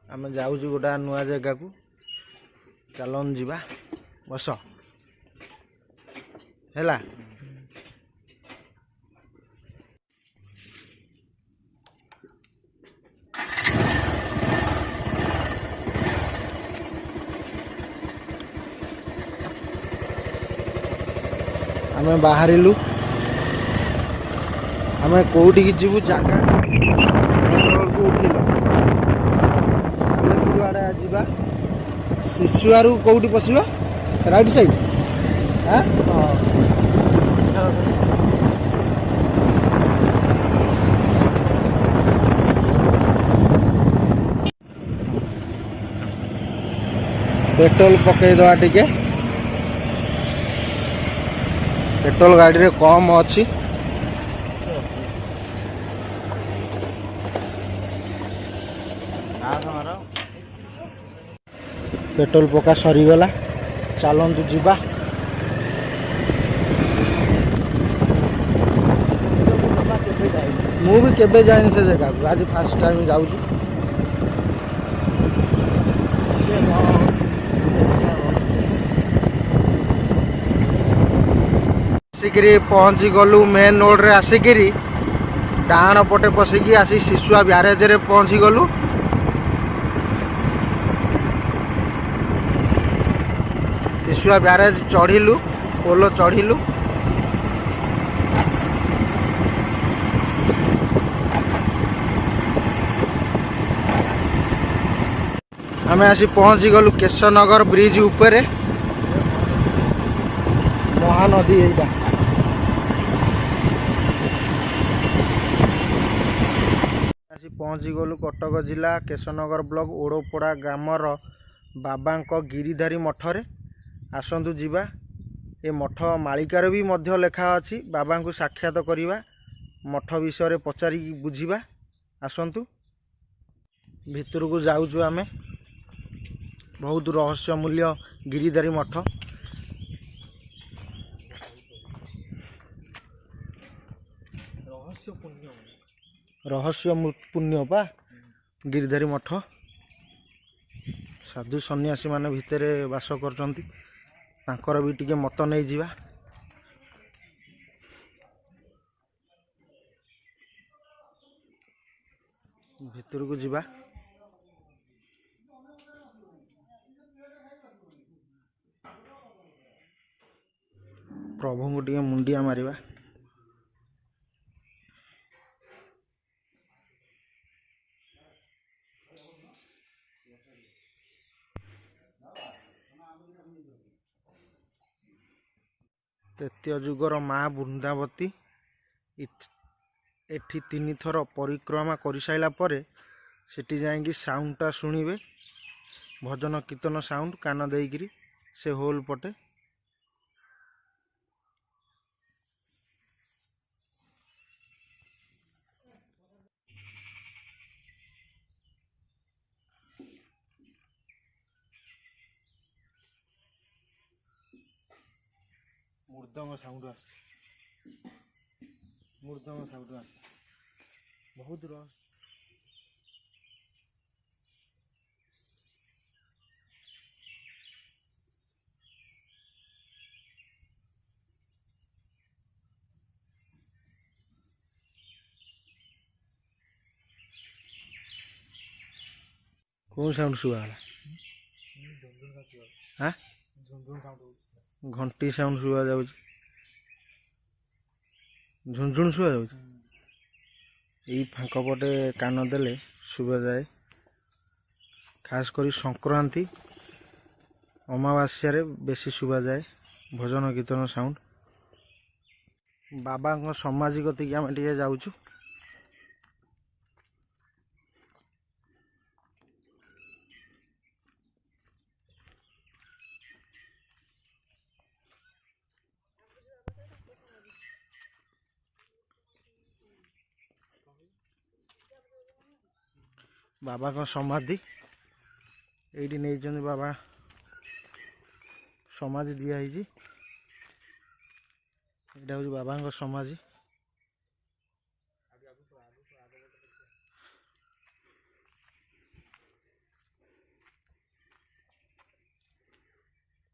आमे जाऊँ गोटा नुआ जगह को चलन जीवा बस है आमे बाहरिलु आमे कोठी की जीवु जगह को उठिल सालेपुर आड़े जीवा शिशुआरू कोठी पशिबा राइट साइड हां पेट्रोल पकई दवा टिके पेट्रोल गाड़ी रे कम अच्छी पेट्रोल पका सरीगला चलतु जीवा मु भी केबे जानी से जगह आज फास्ट टाइम जाऊँ आसिकी पहुँची गलु मेन रोड रे आसिकी डाण पटे पशिकी आसी शिशुआ ब्यारेज रे पहुँची गलु शिशुआ ब्यारेज चढ़िलु पोलो चढ़िलु आमे आसी पहुँची गलु केशवनगर ब्रिज उपरे महानदी एटा आसी पहुँची गलु कटक जिला केशवनगर ब्लॉक ओड़ोपड़ा ग्रामर बाबा गिरिधारी मठरे आसतु जीवा ए मठ मालिकार भी मध्य लेखा अच्छी बाबा को साक्षात करवा मठ विषय पचारि बुझा आसतु भितर को जाऊँ आमे बहुत रहस्य मूल्य गिरिधारी मठ रहस्य पुण्य पा गिरिधारी मठ साधु सन्यासी माने भितर वास करचंती तांकर भी टिके मत नहीं जीवा भितर को जीवा प्रभु को टिके मुंडिया मारिबा तृतीय जुगर माँ बृंदावती एठी 3 थर परिक्रमा कर साइला परे सेठी जाएंगी साउंडटा शुणिबे भजन कीर्तन साउंड कान देइकरी से होल पटे मृदंग साउंड बहुत रस कौन साउंड सुआ हाँ घंटी साउंड सुआ जाऊ झुंझुण सुआ जाऊ यही फांक पटे कान देले शुभा जाए खास करी संक्रांति अमावास्या बेसी शुभा जाए भजन कीर्तन साउंड बाबा समाधि कतिक आम टे जाऊँ बाबा का समाधि ये नहीं बाबा समाधि दिखाई यहाँ हूँ बाबा समाधि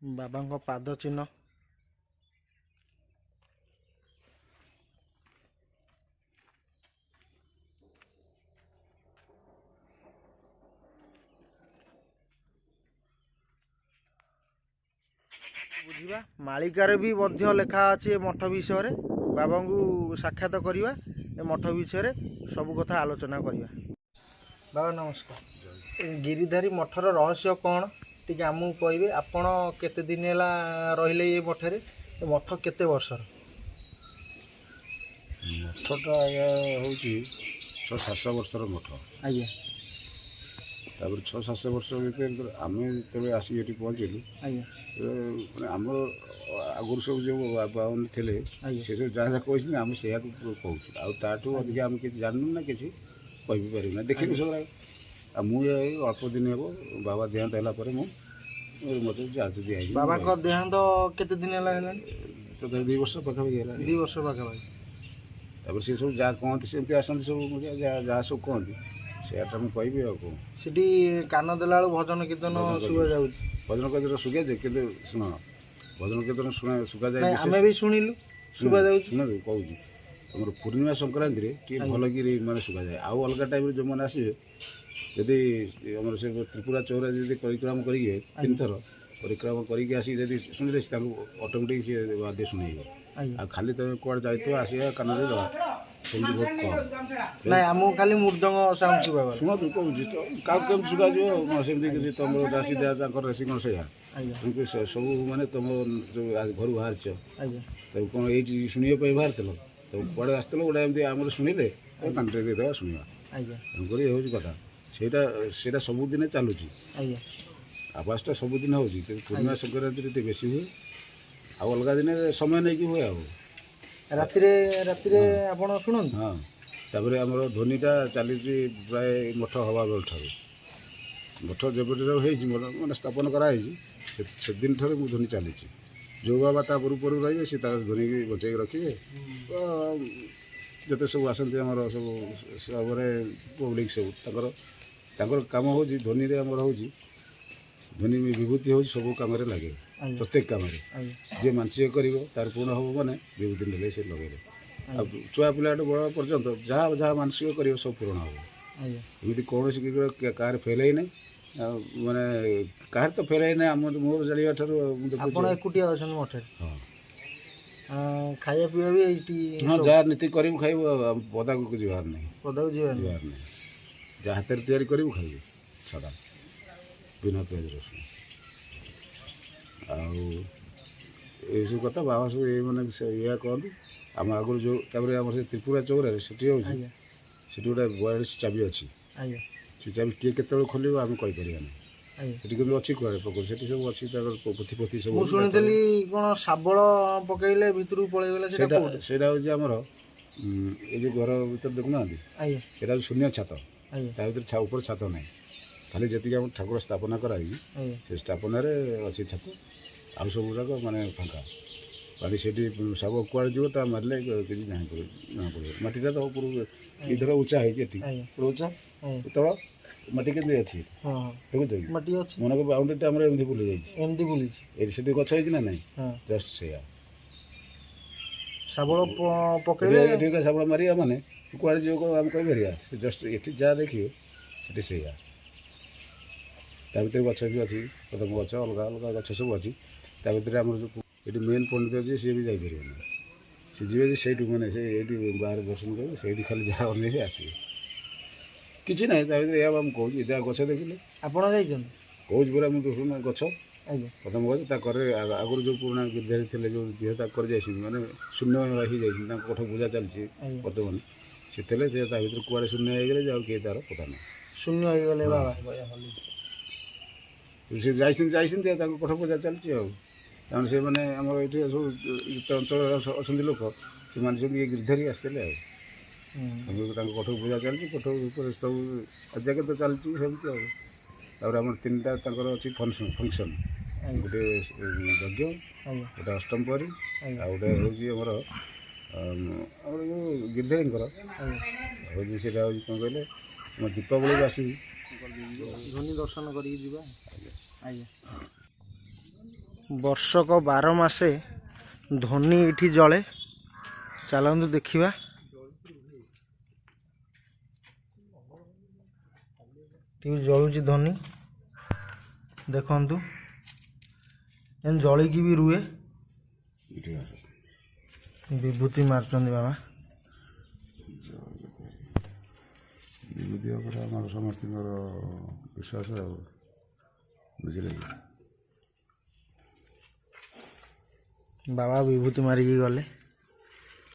ବାବାଙ୍କ ପାଦ ଚିହ୍ନ। ବୁଝିବା ମାଳିକାରେ ବି ମଧ୍ୟ ଲେଖା ଅଛି ଏ ମଠ ବିଷୟରେ। ବାବାଙ୍କୁ ସାକ୍ଷାତ କରିବା, ଏ ମଠ ବିଷୟରେ ସବୁ କଥା ଆଲୋଚନା କରିବା। ବାବା ନମସ୍କାର। ଏ ଗିରିଧାରୀ ମଠର ରହସ୍ୟ କ'ଣ ଟିକେ ଆମକୁ କହିବେ? ଆପଣ କେତେ ଦିନ ହେଲା ରହିଲେ ଏ ମଠରେ? ଏ ମଠ କେତେ ବର୍ଷର? ମଠଟା ଆଜ୍ଞା ହେଉଛି 6-7 ବର୍ଷର ମଠ। ଆଜ୍ଞା। ତାପରେ 6-7 ବର୍ଷ ଭିତରେ ଆମେ ଯେତେବେଳେ ଆସିକି ଏଠି ପହଞ୍ଚିଲୁ, ଆଜ୍ଞା ମାନେ ଆମର ଆଗରୁ ସବୁ ଯେଉଁ ବାବାମାନେ ଥିଲେ ସେ ସବୁ ଯାହା ଯାହା କହିଛନ୍ତି ଆମେ ସେଇଆକୁ କହୁଛୁ। ଆଉ ତାଠୁ ଅଧିକା ଆମେ କିଛି ଜାଣିନୁ ନା କିଛି କହିବି ପାରିବୁ ନା, ଦେଖିଲୁ ସବୁ। ଆଉ ମୁଁ ଏଇ ଅଳ୍ପ ଦିନ ହେବ ବାବା ଦେହାନ୍ତ ହେଲା ପରେ ମୋତେ ଚାର୍ଜ ଦିଆହେଇଛି। ବାବାଙ୍କ ଦେହାନ୍ତ କେତେ ଦିନ ହେଲା ହେଲାଣି? ତଥାପି 2 ବର୍ଷ ପାଖାପାଖି ହେଲା। 2 ବର୍ଷ ପାଖାପାଖି। ତାପରେ ସେ ସବୁ ଯାହା କହନ୍ତି ସେମିତି ଆସନ୍ତି ସବୁ, ଯାହା ସବୁ କହନ୍ତି ସେଇଟା ମୁଁ କହିବି। ଆଉ କ'ଣ ସେଠି କାନ ଦେଲା ବେଳକୁ ଭଜନ କୀର୍ତ୍ତନ ଶୁଭା ଯାଉଛି। ଭଜନ କୀର୍ତ୍ତନ ଶୁଗାଯାଏ, କିନ୍ତୁ ଶୁଣ, ଭଜନ କୀର୍ତ୍ତନ ଶୁଗାଯାଏ। ଆମେ ବି ଶୁଣିଲୁ, ଶୁଭା ଯାଉଛି। ଶୁଣନ୍ତୁ କହୁଛି, ଆମର ପୂର୍ଣ୍ଣିମା ସଂକ୍ରାନ୍ତିରେ ଟିକେ ଭଲକିରି ମାନେ ଶୁଗାଯାଏ। ଆଉ ଅଲଗା ଟାଇମ୍ରେ ଯେଉଁମାନେ ଆସିବେ, ଯଦି ଆମର ସେ ତ୍ରିପୁରା ଚଉରା ଯଦି ପରିକ୍ରମା କରିକି 3 ଥର ପରିକ୍ରମା କରିକି ଆସିକି ଯଦି ଶୁଣିଲେ ତାଙ୍କୁ ଅଟୋମେଟିକ୍ ସିଏ ବାଦ୍ୟ ଶୁଣେଇବ। ଆଉ ଖାଲି ତୁମେ କୁଆଡ଼େ ଯାଇଥିବ ଆସିବା କାନରେ ଦେବା ସେମିତି ବହୁତ କମ୍। ନାଇଁ ଆମକୁ ଖାଲି ମୃଦଙ୍ଗ ସାଉଣ୍ଡ ଶୁଭା ଗଲା। ଶୁଣନ୍ତୁ କହୁଛି, କାହାକୁ କେମିତି ଶୁଗାଯିବ ସେମିତି କିଛି ତୁମର ରାଶି ଯାହା ତାଙ୍କର ରାଶି କ'ଣ ସେଇଆ। କିନ୍ତୁ ସବୁ ମାନେ ତୁମ ଯେଉଁ ଘରୁ ବାହାରିଛ, ତାକୁ କ'ଣ ଏଇଠି ଶୁଣିବା ପାଇଁ ବାହାରିଥିଲ? ତାକୁ କୁଆଡ଼େ ଆସିଥିଲ ଗୋଟେ ଏମିତି ଆମର ଶୁଣିଲେ କାନରେ ଦେଇଦେବା ଶୁଣିବା। ତେଣୁକରି ଏ ହେଉଛି କଥା। ସେଇଟା ସବୁଦିନେ ଚାଲୁଛି। ଆବାସଟା ସବୁଦିନ ହେଉଛି, କିନ୍ତୁ ପୂର୍ଣ୍ଣିମା ସଂକ୍ରାନ୍ତିରେ ଟିକେ ବେଶୀ ହୁଏ। ଆଉ ଅଲଗା ଦିନେ ସମୟ ନେଇକି ହୁଏ। ଆଉ ରାତିରେ ଆପଣ ଶୁଣନ୍ତୁ। ହଁ, ତାପରେ ଆମର ଧ୍ୱନିଟା ଚାଲିଛି ପ୍ରାୟ ମଠ ହେବା ବେଳଠାରୁ। ମଠ ଯେବେଠାରୁ ହେଇଛି ମାନେ ସ୍ଥାପନ କରାହେଇଛି ସେଦିନ ଠାରୁ ମୁଁ ଧ୍ୱନି ଚାଲିଛି। ଯେଉଁ ବାବା ତା ପୂର୍ବରୁ ରହିବେ ସେ ତାର ଧ୍ୱନିକି ବଞ୍ଚେଇକି ରଖିବେ। ଯେତେ ସବୁ ଆସନ୍ତି ଆମର ସବୁ ଭାବରେ ପବ୍ଲିକ୍ ସବୁ ତାଙ୍କର କାମ ହେଉଛି ଧ୍ୱନିରେ। ଆମର ହେଉଛି ଧ୍ୱନି ବିଭୂତି ହେଉଛି ସବୁ କାମରେ ଲାଗେ, ପ୍ରତ୍ୟେକ କାମରେ। ଯିଏ ମାନସିକ କରିବ ତାର ପୂର୍ଣ୍ଣ ହେବ ମାନେ ବିଭୂତି ନେଲେ ସେ ଲଗେଇବେ। ଆଉ ଛୁଆ ପିଲାଠୁ ବଡ଼ ପର୍ଯ୍ୟନ୍ତ ଯାହା ମାନସିକ କରିବ ସବୁ ପୂରଣ ହେବ। ଏମିତି କୌଣସି କାହାର ଫେଲ୍ ହେଇନାହିଁ। ଆଉ ମାନେ କାହାର ତ ଫେଲ୍ ହେଇନାହିଁ ମୋର ଜାଣିବା ଠାରୁ। ଆପଣ ଏକୁଟିଆ ଅଛନ୍ତି ମଠରେ? ହଁ। ଖାଇବା ପିଇବା ବି ଏଇଠି? ହଁ, ଯାହା ନୀତି କରିବୁ ଖାଇବୁ। ପଦାକୁ ଯିବାର ନାହିଁ। ପଦାକୁ ଯିବାର ନାହିଁ। ଯାହା ହାତରେ ତିଆରି କରିବୁ ଖାଇବୁ ସାଦା, ବିନା ପିଆଜ ରସୁଣ। ଆଉ ଏଇସବୁ କଥା ବାବା ସବୁ ଏଇମାନେ ଏଇଆ କହନ୍ତି। ଆମ ଆଗରୁ ଯେଉଁ ତାପରେ ଆମର ସେ ତ୍ରିପୁରା ଚଉରାରେ ସେଠି ହେଉଛି, ସେଠି ଗୋଟେ 42 ଚାବି ଅଛି। ସେ ଚାବି କିଏ କେତେବେଳେ ଖୋଲିବ ଆମେ କହିପାରିବା ନାହିଁ। ସେଠି କିନ୍ତୁ ଅଛି କୁଆଡ଼େ ପକାଉଛି, ସେଠି ସବୁ ଅଛି ତାଙ୍କର ପୋଥି ସବୁ। ମୁଁ ଶୁଣିଥିଲି କ'ଣ ଶାବଳ ପକେଇଲେ ଭିତରକୁ ପଳେଇଗଲେ। ସେଇଟା ହେଉଛି ଆମର ଏଇ ଯେଉଁ ଘର ଭିତରେ ଦେଖୁନାହାନ୍ତି, ସେଇଟା ହେଉଛି ଶୂନ୍ୟ ଛାତ। ତା ଭିତରେ ଉପରେ ଛାତ ନାହିଁ, ଖାଲି ଯେତିକି ଆମର ଠାକୁର ସ୍ଥାପନା କରାହେଇଛି ସେ ସ୍ଥାପନାରେ ଅଛି ଛାତ। ଆଉ ସବୁ ଗୁଡ଼ାକ ମାନେ ଫାଙ୍କା। ବାକି ସେଠି ଶାବ କୁଆଡ଼େ ଯିବ ତା ମାରିଲେ କିଛି ଜଣାପଡ଼ିବ। ମାଟିଟା ତ ଉପରୁ ଧର ଉଞ୍ଚା ହେଇଛି, ଏଠି ପୁରା ଉଞ୍ଚା ତଳ ମାଟି କେମିତି ଅଛି ଦେଖୁଛ କି? ମାଟି ଅଛି। ମନେକ ବାଉଣ୍ଡରୀଟା ଆମର ଏମିତି ବୁଲି ଯାଇଛି, ଏମିତି ବୁଲିଛି। ଏଠି ସେଠି ଗଛ ହେଇଛି ନା ନାହିଁ, ଜଷ୍ଟ ସେଇଆ। ଶାବଳ ପକେଇଲେ ଏଠି ଶାବଳ ମାରିବା ମାନେ କୁଆଡ଼େ ଯିବ ଆମେ କହିପାରିବା? ସେ ଜଷ୍ଟ ଏଠି ଯାହା ଦେଖିବେ ସେଠି ସେଇଆ। ତା ଭିତରେ ଗଛ ବି ଅଛି, କଦମ ଗଛ, ଅଲଗା ଅଲଗା ଗଛ ସବୁ ଅଛି। ତା ଭିତରେ ଆମର ଯେଉଁ ଏଠି ମେନ୍ ପଣ୍ଡିତ ଯିଏ ସିଏ ବି ଯାଇପାରିବେନି। ସେ ଯିବେ ଯେ ସେଇଠୁ ମାନେ ସେ ଏଇଠି ବାହାରେ ଦର୍ଶନ କରିବେ, ସେଇଠି ଖାଲି ଯାହା ଅନେଇବେ ଆସିବେ, କିଛି ନାହିଁ। ତା ଭିତରେ ଏହା ମୁଁ କହୁଛି, ଯାହା ଗଛ ଦେଖିଲେ। ଆପଣ ଯାଇଛନ୍ତି? କହୁଛି ପୁରା ମୁଁ ଦର୍ଶନ ଗଛ, କଦମ ଗଛ। ତା କରେ ଆଗରୁ ଯେଉଁ ପୁରୁଣା ଗିର୍ଧାରୀ ଥିଲେ ଯେଉଁ ଦେହ ତା କରି ଯାଇଛନ୍ତି, ମାନେ ଶୂନ୍ୟ ହେଇଯାଇଛନ୍ତି, ତାଙ୍କ କୋଠ ପୂଜା ଚାଲିଛି ବର୍ତ୍ତମାନ। ସେ ଥିଲେ ସେ ତା ଭିତରେ କୁଆଡ଼େ ଶୂନ୍ୟ ହେଇଗଲେ ଯେ ଆଉ କିଏ ତାର କଥା ନାହିଁ, ଶୂନ୍ୟ ହେଇଗଲେ ବାବା। ସେ ଯାଇଛନ୍ତି ଆଉ ତାଙ୍କ କୋଠ ପୂଜା ଚାଲିଛି। ଆଉ କାରଣ ସେମାନେ ଆମର ଏଇଠି ସବୁ ଯେତେ ଅଞ୍ଚଳରେ ଅଛନ୍ତି ଲୋକ ସେମାନେ ସେମିତି ଗିର୍ଧାରୀ ଆସିଥିଲେ। ଆଉ ତାଙ୍କ କୋଠକୁ ପୂଜା ଚାଲିଛି, କୋଠ ଉପରେ ସବୁ ଆଜାକେ ତ ଚାଲିଛି ସେମିତି। ଆଉ ତାପରେ ଆମର 3ଟା ତାଙ୍କର ଅଛି ଫଙ୍କସନ୍। ଗୋଟେ ଯଜ୍ଞ, ଗୋଟେ ଅଷ୍ଟମପ୍ରହରୀ, ଆଉ ଗୋଟେ ହେଉଛି ଆମର ଯେଉଁ ଗିର୍ଧାରୀଙ୍କର ହେଉଛି ସେଇଟା ହେଉଛି କ'ଣ କହିଲେ, ଆମ ଦୀପାବଳିକୁ ଆସିକି ଧ୍ୱନି ଦର୍ଶନ କରିକି ଯିବା। ଆଜ୍ଞା। ବର୍ଷକ 12 ମାସେ ଧ୍ୱନି ଏଠି ଜଳେ। ଚାଲନ୍ତୁ ଦେଖିବା। ଏଠି ଜଳୁଛି ଧ୍ୱନି, ଦେଖନ୍ତୁ ଏମିତି ଜଳିକି ବି ରୁହେ। ବିଭୂତି ମାରୁଛନ୍ତି ବାବା। ବିଭୂତି ଉପରେ ଆମର ସମସ୍ତଙ୍କର ବିଶ୍ୱାସ ଆଉ, ବୁଝିଲେ କି? ବାବା ବିଭୂତି ମାରିକି ଗଲେ।